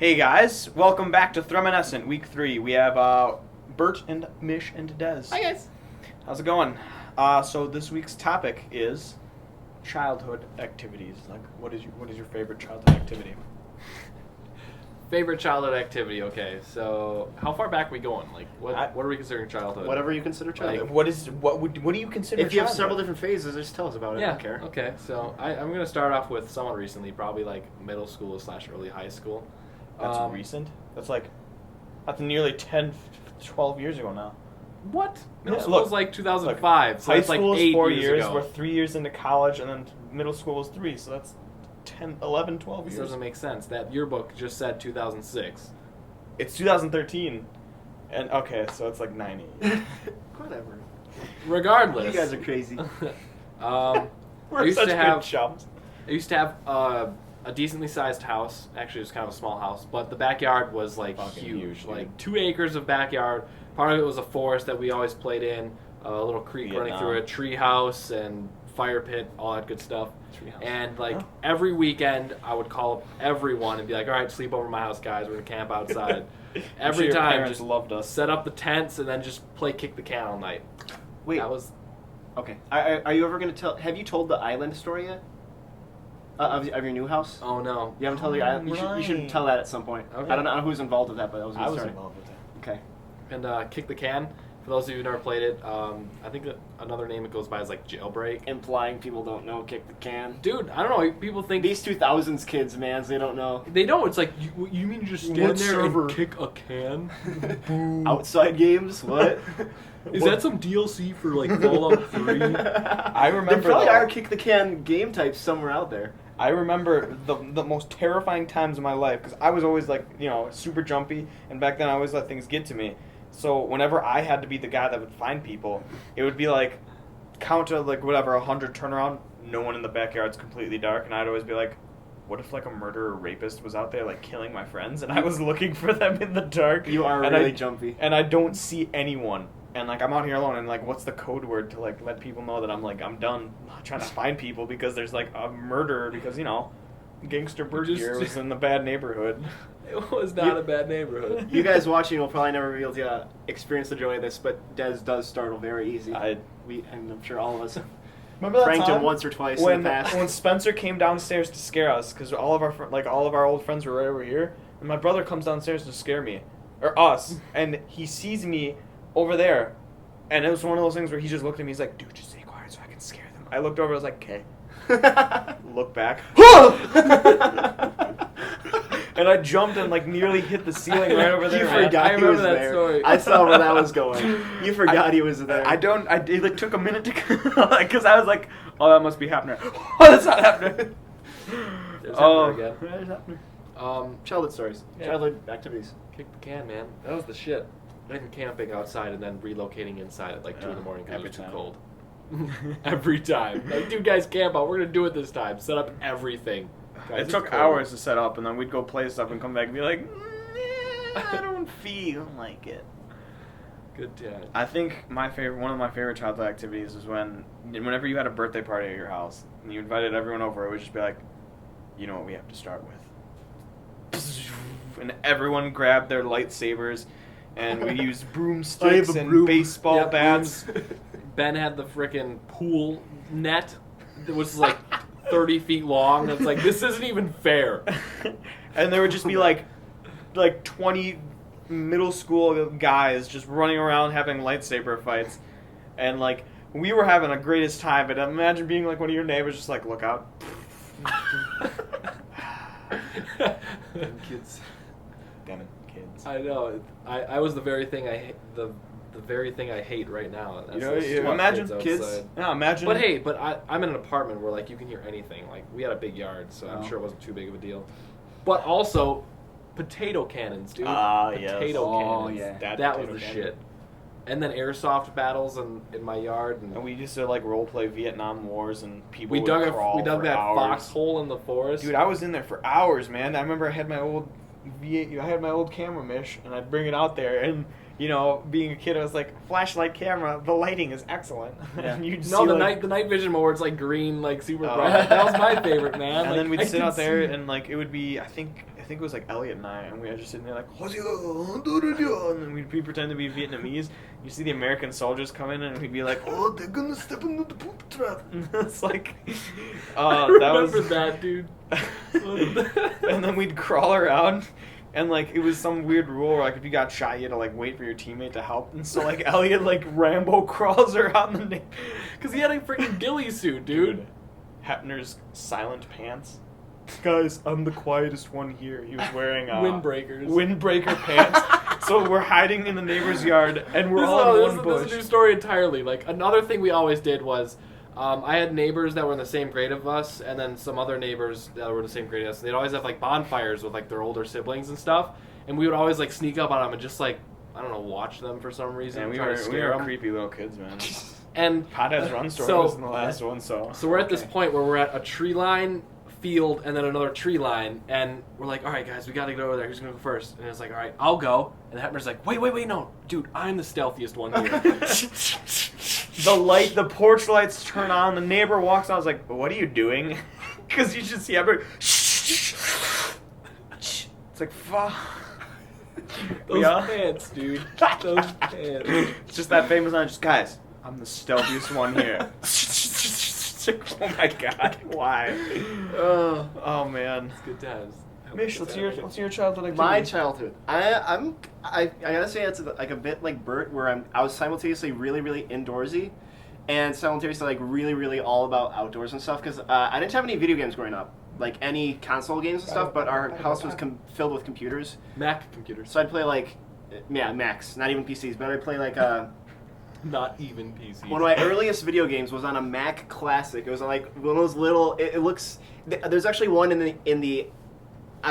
Hey guys, welcome back to Reminiscent, week 3. We have Bert and Mysh and Dezz. Hi guys. How's it going? So this week's topic is childhood activities. Like, what is your favorite childhood activity? Favorite childhood activity. Okay, so how far back are we going? Like, what are we considering childhood? Whatever you consider childhood. What do you consider? If you have childhood? several different phases, just tell us about it. Yeah. I don't care. Okay, so I'm gonna start off with someone recently, probably like middle school / early high school. That's recent. That's nearly 10, 12 years ago now. What? Middle Yeah, school look, was like 2005, so high it's like school is 8 4 years years. ago. We're 3 years into college, and then middle school was 3, so that's 10, 11, 12 This years. doesn't make sense. That yearbook just said 2006. It's 2013, and okay, so it's like 9 years. Whatever. Regardless, You guys are crazy. I We're used such to good have chums. I used to have a decently sized house. Actually, it was kind of a small house, but the backyard was like Fucking huge, huge, like 2 acres of backyard. Part of it was a forest that we always played in, a little creek running through a tree house and fire pit, all that good stuff. And like every weekend, I would call up everyone and be like, "All right, sleep over at my house, guys. We're gonna camp outside." Every your time, parents just loved us. set up the tents and then just play kick the can all night. Wait. That was Okay. Are you ever going to tell... Have you told the island story yet? Of your new house? oh no. You haven't told the island? You should tell that at some point. Okay. I don't know who's involved with that, but that was I was started. involved with that. Okay. And kick the can. For those of you who've never played it, I think that another name it goes by is like jailbreak. Implying people don't know kick the can. Dude, I don't know. People think These 2000s kids, man, they don't know. they don't. It's like you mean you just stand What there server? and kick a can? Outside games? What? Is that some DLC for like Fallout 3? I There remember. probably though, are kick the can game types somewhere out there. I remember the most terrifying times of my life because I was always like, super jumpy, and back then I always let things get to me. So whenever I had to be the guy that would find people, it would be like count to like whatever 100 turnaround, no one in the backyard's completely dark, and I'd always be like, what if like a murderer rapist was out there like killing my friends, and I was looking for them in the dark. You are and really jumpy. and I don't see anyone. And like I'm out here alone, and like what's the code word to like let people know that I'm done trying to find people because there's like a murderer because gangster Bert here was in the bad neighborhood. It was not a bad neighborhood. You guys watching will probably never be able to experience the joy of this, but Dezz does startle very easy. And I'm sure all of us Remember that pranked time him once or twice when in the past. when Spencer came downstairs to scare us because all of our old friends were right over here, and my brother comes downstairs to scare me or us, and he sees me over there, and it was one of those things where he just looked at me. He's like, "Dude, just stay quiet so I can scare them." I looked over. I was like, "Okay." Look back. And I jumped and like nearly hit the ceiling right over there. You man. forgot I he remember was that there. story. I saw where that was going. You forgot he was there. It like took a minute to because I was like, "Oh, that must be happening." Oh, that's not happening. There's Oh, happening again. there's happening. Childhood stories. Yeah. Childhood activities. Kick the can, man. That was the shit. Even camping outside and then relocating inside at like 2 in the morning because it was too every cold. Every time. Like, dude, guys, camp out. We're gonna do it this time. Set up everything. Guys, It it's took cold. hours to set up, and then we'd go play stuff and come back and be like, I don't feel like it. Good time. I think one of my favorite childhood activities is whenever you had a birthday party at your house and you invited everyone over, it would just be like, you know what we have to start with. And everyone grabbed their lightsabers, and we used broomsticks and baseball Yep, bats. Ben had the frickin' pool net that was like 30 feet long. It's like, this isn't even fair. And there would just be like 20 middle school guys just running around having lightsaber fights, and like we were having the greatest time. But imagine being like one of your neighbors, just like, look out. Kids. Damn it, kids. I know. I was the very thing I hate. The very thing I hate right now. That's those You SWAT imagine kids kids. outside. Yeah, imagine. But hey, I'm in an apartment where like you can hear anything. Like we had a big yard, so Oh. I'm sure it wasn't too big of a deal. But also, potato cannons, dude. Yes. Potato Oh, cannons. yeah. That was potato the cannon. shit. And then airsoft battles in my yard, And we used to like role play Vietnam Wars, and people we would dug crawl we dug for that hours. foxhole in the forest. Dude, I was in there for hours, man. I remember I had my old camera Mysh, and I'd bring it out there, and you know, being a kid, I was like, flashlight camera, the lighting is excellent. Yeah. The night vision mode, where it's like green, like super bright. That was my favorite, man. And like, then we'd sit out there and like it would be, I think it was like Elliot and I, and we were just sitting there like, and then we'd pretend to be Vietnamese. You see the American soldiers come in, and we'd be like, oh, they're gonna step into the poop trap. And it's like, I that remember was that, dude. And then we'd crawl around. And, like, it was some weird rule where, like, if you got shot, you had to, like, wait for your teammate to help. And so, like, Elliot, like, Rambo crawls around the name. Because he had a freaking ghillie suit, dude. Hepner's silent pants. Guys, I'm the quietest one here. He was wearing, windbreakers. Windbreaker pants. So we're hiding in the neighbor's yard, and we're all in one bush. This is a new story entirely. Like, another thing we always did was... I had neighbors that were in the same grade of us, and then some other neighbors that were in the same grade as us. They'd always have like bonfires with like their older siblings and stuff, and we would always like sneak up on them and just like, I don't know, watch them for some reason. And we were them. creepy little kids, man. And Pothead's Run story was in the last one, so. So we're at this point where we're at a tree line, field, and then another tree line, and we're like, all right, guys, we gotta get over there. Who's gonna go first? And it's like, all right, I'll go. And Hepner's like, wait, no, dude, I'm the stealthiest one here. The porch lights turn on. The neighbor walks out. I was like, "What are you doing?" Because you should see everybody. It's like, fuck. Those pants, dude. Those pants. It's just that famous line. Just guys, I'm the stealthiest one here. Oh my god, why? Oh man, it's good times. Mysh, let's hear your childhood activity. My childhood. I gotta say it's like a bit like Bert, where I was simultaneously really, really indoorsy, and simultaneously like really, really all about outdoors and stuff. Because I didn't have any video games growing up, like any console games and stuff. But our house was filled with computers. Mac computers. So I'd play like, Macs, not even PCs, but I'd play like not even PCs. One of my earliest video games was on a Mac Classic. It was like one of those little. It looks. There's actually one in the.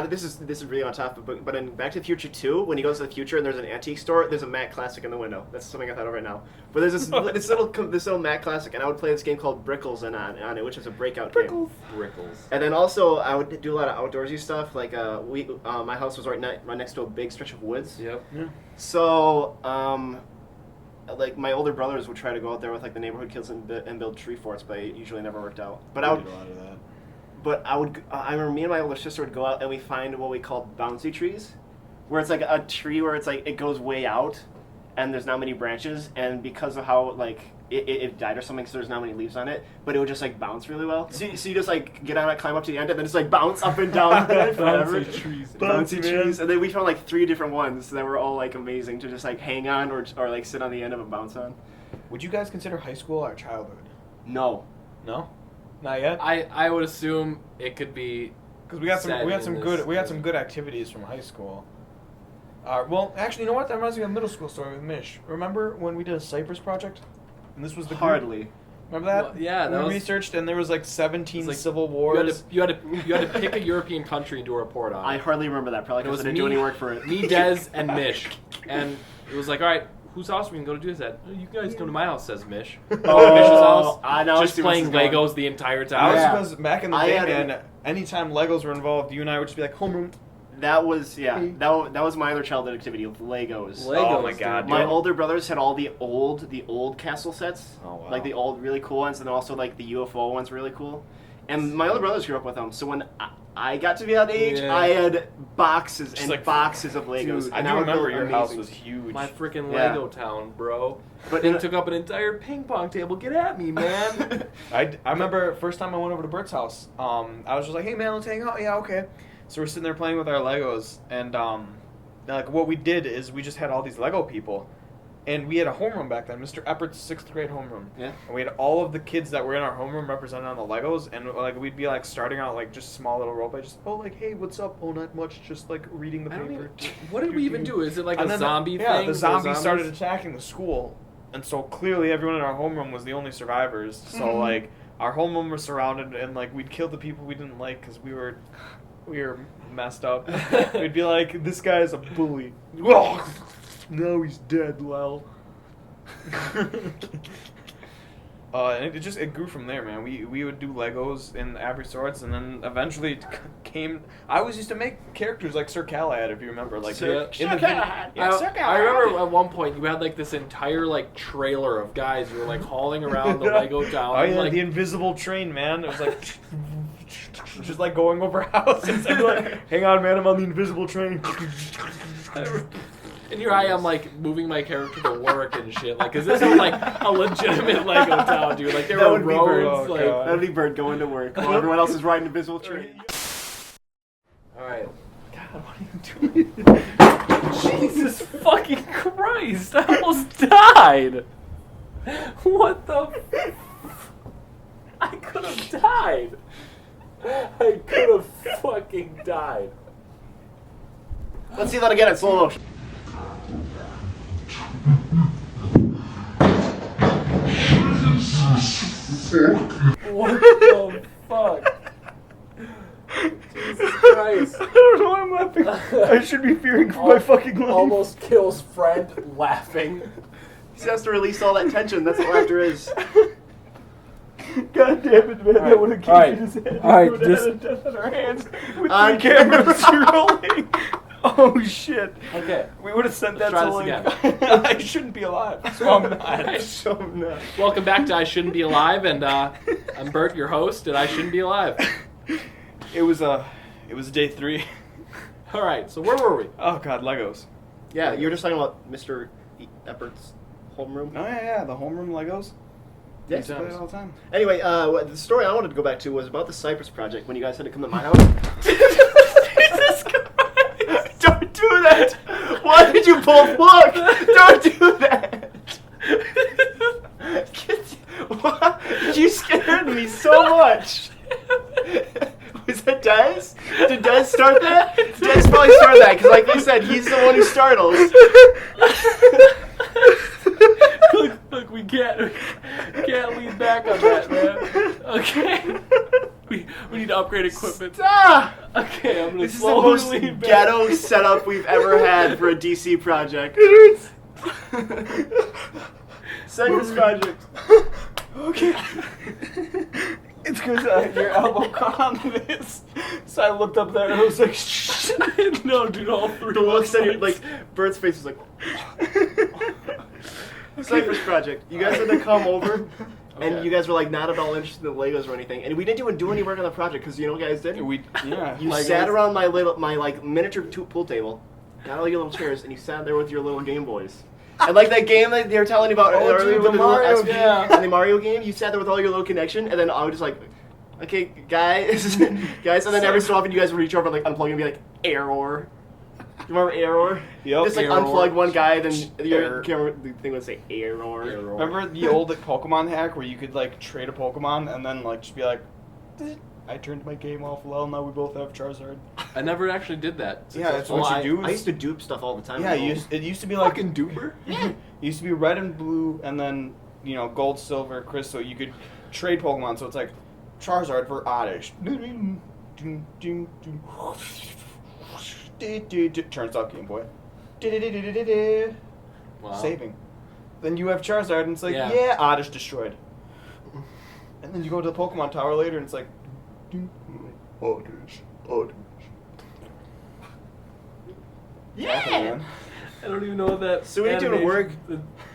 This is really on top, but in Back to the Future 2, when he goes to the future and there's an antique store, there's a Mac Classic in the window. That's something I thought of right now. But there's this little Mac Classic, and I would play this game called Brickles on it, which is a breakout game. Brickles. And then also I would do a lot of outdoorsy stuff. Like my house was right next to a big stretch of woods. Yep. Yeah. So like my older brothers would try to go out there with like the neighborhood kids and build tree forts, but it usually never worked out. But I would. Did a lot of that. But I remember me and my older sister would go out and we find what we call bouncy trees, where it's like a tree where it's like it goes way out, and there's not many branches, and because of how like it died or something, so there's not many leaves on it, but it would just like bounce really well. So you just like get on it, climb up to the end, and then just like bounce up and down forever. Bouncy trees. Bouncy trees. And then we found like 3 different ones that were all like amazing to just like hang on or like sit on the end of and bounce on. Would you guys consider high school our childhood? No. No? Not yet? I would assume it could be, because we got some good activities from high school. Well, actually, you know what? That reminds me of a middle school story with Mysh. Remember when we did a Cypress project? And this was the group? Hardly. Remember that? Well, yeah, we researched, and there was like 17 civil wars. You had to pick a European country and do a report on. I hardly remember that, probably because I didn't do any work for it. Me, Dezz, and Mysh, and it was like, all right, whose house we can go to do this at? Oh, you guys come to my house, says Mysh. Mish's house. I know. Just playing Legos the entire time. That was because back in the day, man, anytime Legos were involved, you and I would just be like, homeroom. That was that was my other childhood activity with Legos. Oh my god! My older brothers had all the old castle sets. Oh wow! Like the old really cool ones, and then also like the UFO ones, really cool. And my older brothers grew up with them, so when I got to be that age, I had boxes and boxes of Legos. Dude, I do remember your house was huge. My freaking Lego town, bro. But it took up an entire ping pong table. Get at me, man. I remember first time I went over to Bert's house. I was just like, hey man, let's hang out. Yeah, okay. So we're sitting there playing with our Legos, and like what we did is we just had all these Lego people, and we had a homeroom back then, Mr. Eppert's 6th grade homeroom. Yeah. And we had all of the kids that were in our homeroom represented on the Legos, and like we'd be like starting out like just small little role play, just like hey, what's up? Oh, not much, just like reading the paper. What did we even do? Is it like a zombie thing? Yeah, the zombies started attacking the school, and so clearly everyone in our homeroom was the only survivors. So like our homeroom was surrounded, and like we'd kill the people we didn't like because we were messed up. We'd be like, this guy is a bully. No, he's dead, lol. And it grew from there, man. We would do Legos in every sorts, and then eventually it came. I always used to make characters like Sir Galahad, if you remember, like Sir Galahad. Yeah, Sir I Galahad. remember at one point you had like this entire like trailer of guys you were like hauling around the Lego town. Oh yeah, like, the invisible train, man. It was like just like going over houses. I'm like, hang on, man, I'm on the invisible train. And here I am, like, moving my character to work and shit. Like, because this is, like, a legitimate Lego town, dude. Like, there That were would be Bert. roads, Oh, like... God. That'd be Bert going to work while everyone else is riding a invisible train. Alright. God, what are you doing? Jesus fucking Christ! I almost died! What the... I could have died! I could have fucking died. Let's see that again in slow motion. What the fuck? Jesus Christ. I don't know why I'm laughing. I should be fearing for my fucking life. Almost kills friend laughing. He has to release all that tension. That's what laughter is. God damn it, man. All right, That would have all kicked right, his head. all right, We would have just- had death in our hands with On 3 cameras rolling. Oh, shit. Okay. We would have sent Let's that try to this like... I shouldn't be alive. So I'm not. So no. Welcome back to I Shouldn't Be Alive, and I'm Bert, your host, and I Shouldn't Be Alive. It was day 3. All right, so where were we? Oh, God, Legos. Yeah, you were just talking about Mr. Eppert's homeroom. Oh, yeah, the homeroom Legos. I used to play it all the time. Anyway, the story I wanted to go back to was about the Cypress Project when you guys had to come to my house. Jesus Christ! Don't do that! Why did you both look? Don't do that! What? You scared me so much! Was that Dezz? Did Dezz start that? Dezz probably started that, because like they said, he's the one who startles. Look, we can't lean back on that, man. Okay. We need to upgrade equipment. Ah! Okay, I'm gonna This is the slowly most lean back. ghetto setup we've ever had for a DC project. Cypress Project. Okay. It's because your elbow caught on this. So I looked up there and I was like, shh. No, dude, all 3. The looks on your, like, Bert's face was like... Cypress Project. You guys had to come over, and Okay. you guys were, like, not at all interested in the Legos or anything. And we didn't even do any work on the project, because you know what you guys did? Yeah. You Legos. sat around my miniature pool table, got all your little chairs, and you sat there with your little Game Boys. And like that game that they were telling you about Oh, earlier dude, with the the little Mario SP game. and the Mario game, you sat there with all your little connection, and then I was just like, okay, guys, and then every so often you guys would reach over and like unplug and be like, error. You remember error? Yep. Just like Error. unplug one guy, then your Error. camera the thing would say error. Remember the old Pokemon hack where you could like trade a Pokemon and then like just be like, I turned my game off. Well, now we both have Charizard. I never actually did that. Yeah, that's Well, what you do. I used to dupe stuff all the time. Yeah, it used to be like Fucking duper. It used to be red and blue, and then gold, silver, crystal. You could trade Pokemon, so it's like Charizard for Oddish. Turns off Game Boy. Wow. Saving. Then you have Charizard, and it's like, Yeah. yeah, Oddish destroyed. And then you go to the Pokemon Tower later, and it's like, Oddish. Yeah! I don't even know what that. So we didn't do animation- work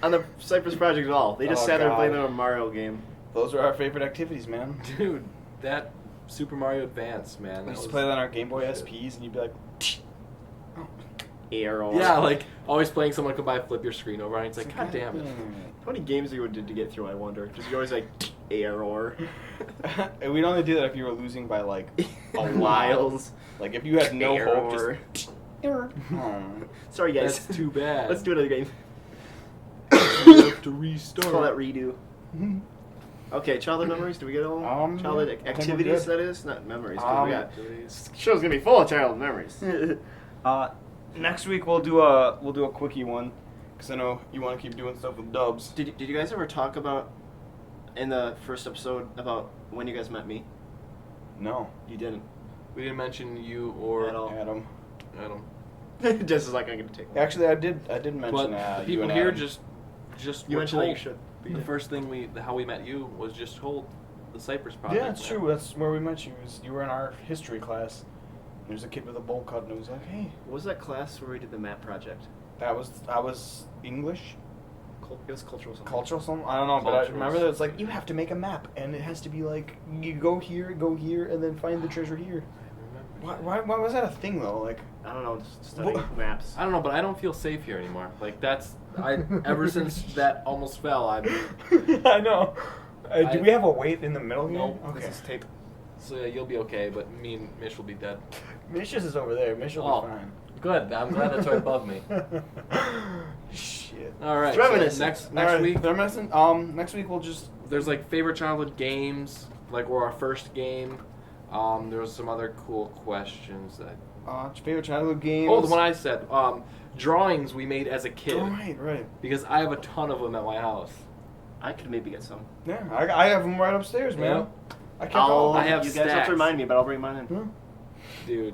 on the Cypress Project at all. They just Oh, sat there and God. played their Mario game. Those are our favorite activities, man. Dude, that Super Mario Advance, man. We That used to was... play that on our Game Boy SPs, and you'd be like, Error. Yeah, like always playing someone come by, flip your screen over, and it's like, God damn it. How many games you did to get through, I wonder? Just you're always like, error. And we'd only do that if you were losing by like a Miles. Like if you had no hope, Error. just error. Sorry, guys. That's too bad. Let's do another game. We have to Let's call that restart. redo. Okay, childhood memories. Do we get all childhood I think we're activities? good. That is not memories. 'Cause we got Activities. show's gonna be full of childhood memories. Next week we'll do a quickie one, because I know you want to keep doing stuff with Dubz. Did you guys ever talk about in the first episode about when you guys met me? No, You didn't. We didn't mention you or At all. Adam. Just as like I'm gonna take. Actually, I did mention But you people and here Adam. just You were mentioned that you told. should. The first thing how we met you was just the Cypress project. Yeah, it's true. That's where we met you. You were in our history class. There's a kid with a bowl cut, and it was like, hey. What was that class where we did the map project? I was English. It was cultural something. Cultural something? I don't know, but I remember that it's like, you have to make a map, and it has to be like, you go here, and then find the treasure here. Why was that a thing, though? Like, I don't know, just studying maps. I don't know, but I don't feel safe here anymore. Like, ever since that almost fell, I know. Do we have a weight in the middle here? No, Okay. This is tape. So yeah, you'll be okay, but me and Mysh will be dead. Mysh is over there. Mysh will be fine. Good. I'm glad that's right above me. Shit. All right. Reminiscent. So next week. Reminiscent. Next week we'll just. There's like favorite childhood games, like or our first game. There was some other cool questions that. Favorite childhood games. Oh, the one I said. Drawings we made as a kid. Oh, right. Because I have a ton of them at my house. I could maybe get some. Yeah, I have them right upstairs, man. Yeah. I kept all. I have You guys have stacks. to remind me, but I'll bring mine in. Hmm? Dude,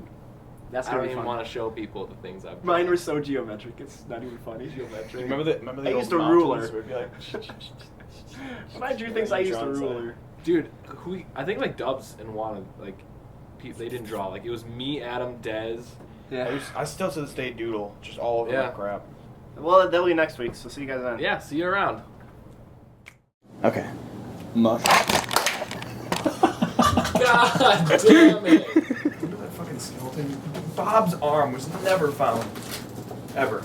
That's I gonna don't be even fun. want to show people the things I've. Mine were so geometric. It's not even funny. Geometric. Remember the I old used a mountains ruler. where it'd be like, When I drew things, I used a ruler. Dude, I think like Dubz and Juan, like, they didn't draw. Like, it was me, Adam, Dezz. I still to this day doodle just all over that crap. Well, that'll be next week, so see you guys then. Yeah, see you around. Okay. Mush. God damn it. Remember that fucking skeleton? Bob's arm was never found. Ever.